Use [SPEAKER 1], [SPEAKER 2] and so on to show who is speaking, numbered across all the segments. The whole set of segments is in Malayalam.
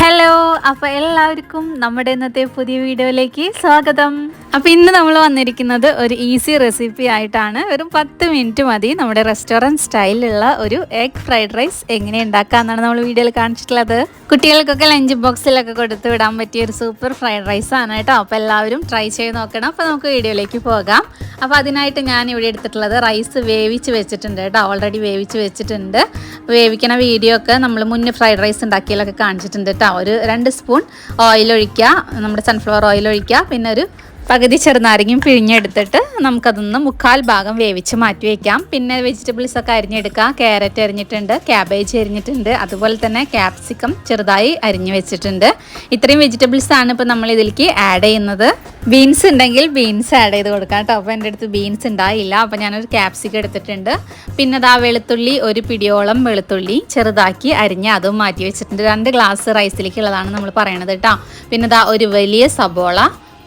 [SPEAKER 1] ഹലോ, അപ്പോൾ എല്ലാവർക്കും നമ്മുടെ ഇന്നത്തെ പുതിയ വീഡിയോയിലേക്ക് സ്വാഗതം. അപ്പോൾ ഇന്ന് നമ്മൾ വന്നിരിക്കുന്നത് ഒരു ഈസി റെസിപ്പി ആയിട്ടാണ്. വെറും 10 മിനിറ്റ് മതി നമ്മുടെ റെസ്റ്റോറൻറ്റ് സ്റ്റൈലിലുള്ള ഒരു എഗ് ഫ്രൈഡ് റൈസ് എങ്ങനെ ഉണ്ടാക്കാമെന്നാണ് നമ്മൾ വീഡിയോയിൽ കാണിച്ചിട്ടുള്ളത്. കുട്ടികൾക്കൊക്കെ ലഞ്ച് ബോക്സിലൊക്കെ കൊടുത്ത് വിടാൻ പറ്റിയ ഒരു സൂപ്പർ ഫ്രൈഡ് റൈസ് ആണ് കേട്ടോ. അപ്പോൾ എല്ലാവരും ട്രൈ ചെയ്ത് നോക്കണം. അപ്പോൾ നമുക്ക് വീഡിയോയിലേക്ക് പോകാം. അപ്പോൾ അതിനായിട്ട് ഞാൻ ഇവിടെ എടുത്തിട്ടുള്ളത് റൈസ് വേവിച്ച് വെച്ചിട്ടുണ്ട് കേട്ടോ. ഓൾറെഡി വേവിച്ച് വെച്ചിട്ടുണ്ട്. വേവിക്കണ വീഡിയോ ഒക്കെ നമ്മൾ മുന്നേ ഫ്രൈഡ് റൈസ് ഉണ്ടാക്കിയാലൊക്കെ കാണിച്ചിട്ടുണ്ട് കേട്ടോ. ഒരു 2 സ്പൂൺ ഓയിൽ ഒഴിക്കുക, നമ്മുടെ സൺഫ്ലവർ ഓയിൽ ഒഴിക്കുക. പിന്നെ ഒരു പകുതി ചെറുനാരങ്ങയും പിഴിഞ്ഞെടുത്തിട്ട് നമുക്കതൊന്ന് 1/4 ഭാഗം വേവിച്ച് മാറ്റി വയ്ക്കാം. പിന്നെ വെജിറ്റബിൾസ് ഒക്കെ അരിഞ്ഞെടുക്കുക. ക്യാരറ്റ് അരിഞ്ഞിട്ടുണ്ട്, ക്യാബേജ് അരിഞ്ഞിട്ടുണ്ട്, അതുപോലെ തന്നെ ക്യാപ്സിക്കം ചെറുതായി അരിഞ്ഞു വെച്ചിട്ടുണ്ട്. ഇത്രയും വെജിറ്റബിൾസ് ആണ് ഇപ്പോൾ നമ്മൾ ഇതിലേക്ക് ആഡ് ചെയ്യുന്നത്. ബീൻസ് ഉണ്ടെങ്കിൽ ബീൻസ് ആഡ് ചെയ്ത് കൊടുക്കാം കേട്ടോ. അപ്പോൾ എൻ്റെ അടുത്ത് ബീൻസ് ഉണ്ടായില്ല, അപ്പോൾ ഞാനൊരു ക്യാപ്സിക്കം എടുത്തിട്ടുണ്ട്. പിന്നെ ദാ വെളുത്തുള്ളി, ഒരു പിടിയോളം വെളുത്തുള്ളി ചെറുതാക്കി അരിഞ്ഞ് അതും മാറ്റി വെച്ചിട്ടുണ്ട്. 2 ഗ്ലാസ് റൈസിലേക്കുള്ളതാണ് നമ്മൾ പറയണത് കേട്ടോ. പിന്നെ ദാ ഒരു വലിയ സബോള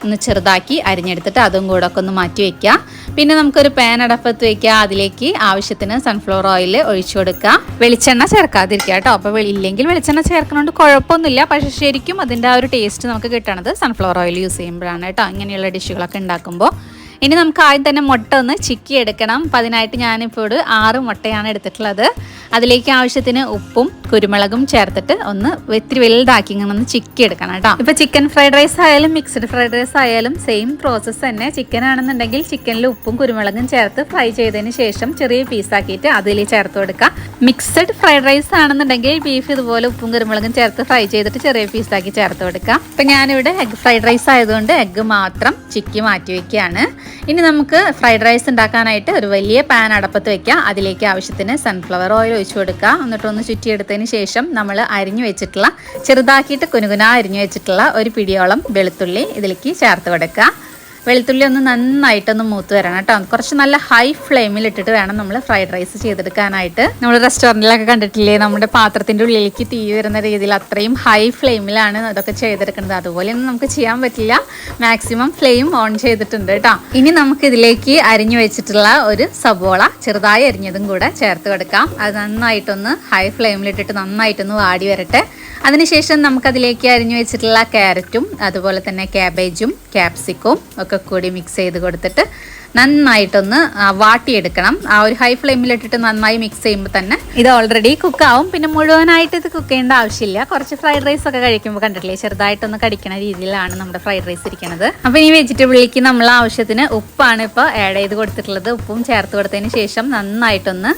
[SPEAKER 1] ഒന്ന് ചെറുതാക്കി അരിഞ്ഞെടുത്തിട്ട് അതും കൂടെ ഒക്കെ ഒന്ന് മാറ്റി വയ്ക്കുക. പിന്നെ നമുക്കൊരു പാൻ അടപ്പത്ത് വയ്ക്കുക. അതിലേക്ക് ആവശ്യത്തിന് സൺഫ്ലവർ ഓയിൽ ഒഴിച്ചു കൊടുക്കുക. വെളിച്ചെണ്ണ ചേർക്കാതിരിക്കുക കേട്ടോ. അപ്പോൾ ഇല്ലെങ്കിൽ വെളിച്ചെണ്ണ ചേർക്കുന്നതുകൊണ്ട് കുഴപ്പമൊന്നുമില്ല. പക്ഷേ ശരിക്കും അതിൻ്റെ ആ ഒരു ടേസ്റ്റ് നമുക്ക് കിട്ടണത് സൺഫ്ലവർ ഓയിൽ യൂസ് ചെയ്യുമ്പോഴാണ് കേട്ടോ, ഇങ്ങനെയുള്ള ഡിഷുകളൊക്കെ ഉണ്ടാക്കുമ്പോൾ. ഇനി നമുക്ക് ആദ്യം തന്നെ മുട്ട ഒന്ന് ചിക്കി എടുക്കണം. അപ്പം അതിനായിട്ട് ഞാനിപ്പോൾ 6 മുട്ടയാണ് എടുത്തിട്ടുള്ളത്. അതിലേക്ക് ആവശ്യത്തിന് ഉപ്പും കുരുമുളകും ചേർത്തിട്ട് ഒന്ന് ഇത്തിരി വലുതാക്കി ഇങ്ങനെ ഒന്ന് ചിക്കി എടുക്കണം കേട്ടോ. ഇപ്പോൾ ചിക്കൻ ഫ്രൈഡ് റൈസ് ആയാലും മിക്സ്ഡ് ഫ്രൈഡ് റൈസ് ആയാലും സെയിം പ്രോസസ്സ് തന്നെ. ചിക്കൻ ആണെന്നുണ്ടെങ്കിൽ ചിക്കനിൽ ഉപ്പും കുരുമുളകും ചേർത്ത് ഫ്രൈ ചെയ്തതിന് ശേഷം ചെറിയ പീസാക്കിയിട്ട് അതിൽ ചേർത്ത് കൊടുക്കുക. മിക്സ്ഡ് ഫ്രൈഡ് റൈസ് ആണെന്നുണ്ടെങ്കിൽ ബീഫ് ഇതുപോലെ ഉപ്പും കുരുമുളകും ചേർത്ത് ഫ്രൈ ചെയ്തിട്ട് ചെറിയ പീസാക്കി ചേർത്ത് കൊടുക്കുക. അപ്പം ഞാനിവിടെ എഗ് ഫ്രൈഡ് റൈസ് ആയതുകൊണ്ട് എഗ്ഗ് മാത്രം ചിക്കി മാറ്റി വയ്ക്കുകയാണ്. ഇനി നമുക്ക് ഫ്രൈഡ് റൈസ് ഉണ്ടാക്കാനായിട്ട് ഒരു വലിയ പാൻ അടപ്പത്ത് വയ്ക്കുക. അതിലേക്ക് ആവശ്യത്തിന് സൺഫ്ലവർ ഓയിൽ ഒഴിച്ചു കൊടുക്കുക. എന്നിട്ടൊന്ന് ചുറ്റിയെടുത്തതിന് ശേഷം നമ്മൾ അരിഞ്ഞു വെച്ചിട്ടുള്ള ചെറുതാക്കിയിട്ട് കുനുകുന അരിഞ്ഞു വെച്ചിട്ടുള്ള ഒരു പിടിയോളം വെളുത്തുള്ളി ഇതിലേക്ക് ചേർത്ത് കൊടുക്കുക. വെളുത്തുള്ളി ഒന്ന് നന്നായിട്ടൊന്ന് മൂത്ത് വരണം കേട്ടോ. കുറച്ച് നല്ല ഹൈ ഫ്ലെയിമിൽ ഇട്ടിട്ട് വേണം നമ്മൾ ഫ്രൈഡ് റൈസ് ചെയ്തെടുക്കാനായിട്ട്. നമ്മൾ റെസ്റ്റോറൻറ്റിലൊക്കെ കണ്ടിട്ടില്ലേ, നമ്മുടെ പാത്രത്തിൻ്റെ ഉള്ളിലേക്ക് തീ വരുന്ന രീതിയിൽ അത്രയും ഹൈ ഫ്ലെയിമിലാണ് അതൊക്കെ ചെയ്തെടുക്കുന്നത്. അതുപോലെയൊന്നും നമുക്ക് ചെയ്യാൻ പറ്റില്ല. മാക്സിമം ഫ്ലെയിം ഓൺ ചെയ്തിട്ടുണ്ട് കേട്ടോ. ഇനി നമുക്ക് ഇതിലേക്ക് അരിഞ്ഞു വെച്ചിട്ടുള്ള ഒരു സബോള ചെറുതായി അരിഞ്ഞതും കൂടെ ചേർത്ത് കൊടുക്കാം. അത് നന്നായിട്ടൊന്ന് ഹൈ ഫ്ലെയിമിലിട്ടിട്ട് നന്നായിട്ടൊന്ന് വാടി വരട്ടെ. അതിനുശേഷം നമുക്കതിലേക്ക് അരിഞ്ഞു വെച്ചിട്ടുള്ള ക്യാരറ്റും അതുപോലെ തന്നെ ക്യാബേജും ക്യാപ്സിക്കവും ഒക്കെ കൂടി മിക്സ് ചെയ്ത് കൊടുത്തിട്ട് നന്നായിട്ടൊന്ന് വാട്ടിയെടുക്കണം. ആ ഒരു ഹൈ ഫ്ലെയിമിലിട്ടിട്ട് നന്നായി മിക്സ് ചെയ്യുമ്പോൾ തന്നെ ഇത് ഓൾറെഡി കുക്കാവും. പിന്നെ മുഴുവനായിട്ട് ഇത് കുക്ക് ചെയ്യേണ്ട ആവശ്യമില്ല. കുറച്ച് ഫ്രൈഡ് റൈസ് ഒക്കെ കഴിക്കുമ്പോൾ കണ്ടിട്ടില്ലേ, ചെറുതായിട്ടൊന്ന് കടിക്കണ രീതിയിലാണ് നമ്മുടെ ഫ്രൈഡ് റൈസ് ഇരിക്കുന്നത്. അപ്പോൾ ഈ വെജിറ്റബിളിലേക്ക് നമ്മൾ ആവശ്യത്തിന് ഉപ്പാണ് ഇപ്പോൾ ആഡ് ചെയ്ത് കൊടുത്തിട്ടുള്ളത്. ഉപ്പും ചേർത്ത് കൊടുത്തതിന് ശേഷം നന്നായിട്ടൊന്ന്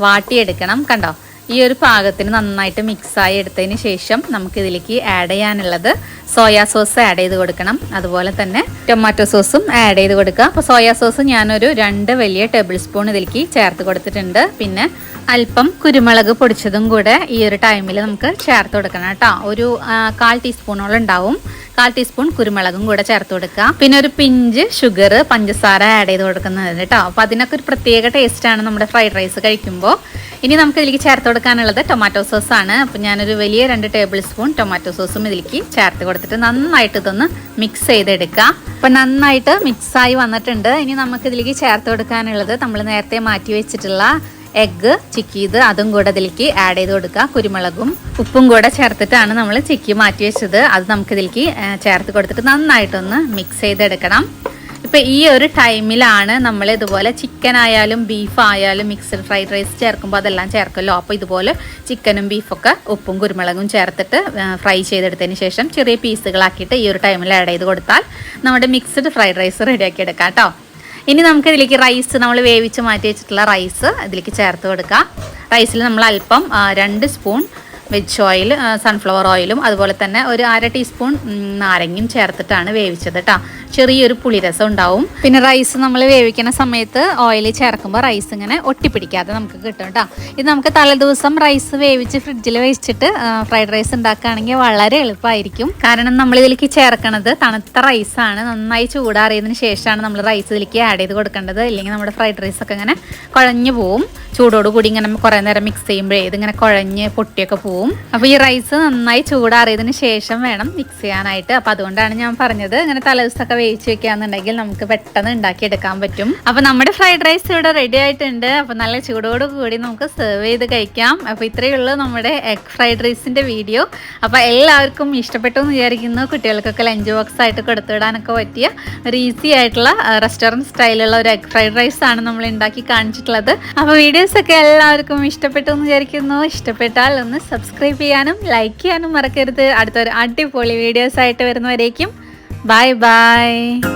[SPEAKER 1] വാട്ടിയെടുക്കണം. കണ്ടോ, ഈ ഒരു പാകത്തിന് നന്നായിട്ട് മിക്സായി എടുത്തതിന് ശേഷം നമുക്കിതിലേക്ക് ആഡ് ചെയ്യാനുള്ളത് സോയാ സോസ് ആഡ് ചെയ്ത് കൊടുക്കണം. അതുപോലെ തന്നെ ടൊമാറ്റോ സോസും ആഡ് ചെയ്ത് കൊടുക്കുക. അപ്പോൾ സോയാ സോസ് ഞാനൊരു 2 വലിയ ടേബിൾ സ്പൂൺ ഇതിലേക്ക് ചേർത്ത് കൊടുത്തിട്ടുണ്ട്. പിന്നെ അല്പം കുരുമുളക് പൊടിച്ചതും കൂടെ ഈ ഒരു ടൈമിൽ നമുക്ക് ചേർത്ത് കൊടുക്കണം കേട്ടോ. ഒരു 1/4 ടീസ്പൂണോളം ഉണ്ടാവും. 1/4 ടീസ്പൂൺ കുരുമുളകും കൂടെ ചേർത്ത് കൊടുക്കുക. പിന്നെ ഒരു പിഞ്ച് ഷുഗർ, പഞ്ചസാര ആഡ് ചെയ്ത് കൊടുക്കുന്നത് കേട്ടോ. അപ്പോൾ അതിനൊക്കെ ഒരു പ്രത്യേക ടേസ്റ്റാണ് നമ്മുടെ ഫ്രൈഡ് റൈസ് കഴിക്കുമ്പോൾ. ഇനി നമുക്ക് ഇതിലേക്ക് ചേർത്ത് കൊടുക്കാനുള്ളത് ടൊമാറ്റോ സോസാണ്. അപ്പോൾ ഞാനൊരു വലിയ 2 ടേബിൾ സ്പൂൺ ടൊമാറ്റോ സോസും ഇതിലേക്ക് ചേർത്ത് കൊടുത്തിട്ട് നന്നായിട്ട് ഇതൊന്ന് മിക്സ് ചെയ്തെടുക്കുക. അപ്പോൾ നന്നായിട്ട് മിക്സായി വന്നിട്ടുണ്ട്. ഇനി നമുക്ക് ഇതിലേക്ക് ചേർത്ത് കൊടുക്കാനുള്ളത് നമ്മൾ നേരത്തെ മാറ്റി വെച്ചിട്ടുള്ള എഗ്ഗ് ചിക്കി ചെയ്ത് അതും കൂടെ ഇതിലേക്ക് ആഡ് ചെയ്ത് കൊടുക്കുക. കുരുമുളകും ഉപ്പും കൂടെ ചേർത്തിട്ടാണ് നമ്മൾ ചിക്കി മാറ്റി വെച്ചത്. അത് നമുക്കിതിലേക്ക് ചേർത്ത് കൊടുത്തിട്ട് നന്നായിട്ടൊന്ന് മിക്സ് ചെയ്തെടുക്കണം. ഇപ്പം ഈ ഒരു ടൈമിലാണ് നമ്മൾ ഇതുപോലെ ചിക്കൻ ആയാലും ബീഫ് ആയാലും മിക്സഡ് ഫ്രൈഡ് റൈസ് ചേർക്കുമ്പോൾ അതെല്ലാം ചേർക്കുമല്ലോ. അപ്പോൾ ഇതുപോലെ ചിക്കനും ബീഫൊക്കെ ഉപ്പും കുരുമുളകും ചേർത്തിട്ട് ഫ്രൈ ചെയ്തെടുത്തതിന് ശേഷം ചെറിയ പീസുകളാക്കിയിട്ട് ഈ ഒരു ടൈമിൽ ആഡ് ചെയ്ത് കൊടുത്താൽ നമ്മുടെ മിക്സഡ് ഫ്രൈഡ് റൈസ് റെഡിയാക്കി എടുക്കാം കേട്ടോ. ഇനി നമുക്ക് ഇതിലേക്ക് റൈസ്, നമ്മൾ വേവിച്ച് മാറ്റി വെച്ചിട്ടുള്ള റൈസ് ഇതിലേക്ക് ചേർത്ത് കൊടുക്കുക. റൈസിൽ നമ്മൾ അല്പം 2 സ്പൂൺ വെജ് ഓയിൽ, സൺഫ്ലവർ ഓയിലും അതുപോലെ തന്നെ ഒരു 1/2 ടീസ്പൂൺ നാരങ്ങയും ചേർത്തിട്ടാണ് വേവിച്ചത് കേട്ടോ. ചെറിയൊരു പുളിരസം ഉണ്ടാവും. പിന്നെ റൈസ് നമ്മൾ വേവിക്കുന്ന സമയത്ത് ഓയിൽ ചേർക്കുമ്പോൾ റൈസ് ഇങ്ങനെ ഒട്ടിപ്പിടിക്കാതെ നമുക്ക് കിട്ടും കേട്ടോ. ഇത് നമുക്ക് തലേദിവസം റൈസ് വേവിച്ച് ഫ്രിഡ്ജിൽ വെച്ചിട്ട് ഫ്രൈഡ് റൈസ് ഉണ്ടാക്കുകയാണെങ്കിൽ വളരെ എളുപ്പമായിരിക്കും. കാരണം നമ്മൾ ഇതിലേക്ക് ചേർക്കണത് തണുത്ത റൈസാണ്. നന്നായി ചൂടാറിയതിന് ശേഷമാണ് നമ്മൾ റൈസ് ഇതിലേക്ക് ആഡ് ചെയ്ത് കൊടുക്കേണ്ടത്. ഇല്ലെങ്കിൽ നമ്മുടെ ഫ്രൈഡ് റൈസ് ഒക്കെ ഇങ്ങനെ കുഴഞ്ഞു പോവും. ചൂടോടുകൂടി ഇങ്ങനെ കുറേ നേരം മിക്സ് ചെയ്യുമ്പോഴേ ഇതിങ്ങനെ കുഴഞ്ഞ് പൊട്ടിയൊക്കെ പോവും. അപ്പോൾ ഈ റൈസ് നന്നായി ചൂടാറിയതിന് ശേഷം വേണം മിക്സ് ചെയ്യാനായിട്ട്. അപ്പോൾ അതുകൊണ്ടാണ് ഞാൻ പറഞ്ഞത് ഇങ്ങനെ തലേദിവസമൊക്കെ വേവിച്ച് വെക്കുകയാണെന്നുണ്ടെങ്കിൽ നമുക്ക് പെട്ടെന്ന് ഉണ്ടാക്കിയെടുക്കാൻ പറ്റും. അപ്പോൾ നമ്മുടെ ഫ്രൈഡ് റൈസ് ഇവിടെ റെഡി ആയിട്ടുണ്ട്. അപ്പോൾ നല്ല ചൂടോട് കൂടി നമുക്ക് സെർവ് ചെയ്ത് കഴിക്കാം. അപ്പോൾ ഇത്രയേ ഉള്ളൂ നമ്മുടെ എഗ് ഫ്രൈഡ് റൈസിൻ്റെ വീഡിയോ. അപ്പോൾ എല്ലാവർക്കും ഇഷ്ടപ്പെട്ടു എന്ന് വിചാരിക്കുന്നു. കുട്ടികൾക്കൊക്കെ ലഞ്ച് ബോക്സ് ആയിട്ട് കൊടുത്തുവിടാനൊക്കെ പറ്റിയ ഒരു ഈസി ആയിട്ടുള്ള റെസ്റ്റോറൻറ്റ് സ്റ്റൈലുള്ള ഒരു എഗ് ഫ്രൈഡ് റൈസ് ആണ് നമ്മൾ ഉണ്ടാക്കി കാണിച്ചിട്ടുള്ളത്. അപ്പോൾ വീഡിയോസൊക്കെ എല്ലാവർക്കും ഇഷ്ടപ്പെട്ടു എന്ന് വിചാരിക്കുന്നു. ഇഷ്ടപ്പെട്ടാൽ ഒന്ന് സബ്സ്ക്രൈബ് ചെയ്യാനും ലൈക്ക് ചെയ്യാനും മറക്കരുത്. അടുത്തൊരു അടിപൊളി വീഡിയോസ് ആയിട്ട് വരുന്നവരേക്കും ബൈ ബൈ.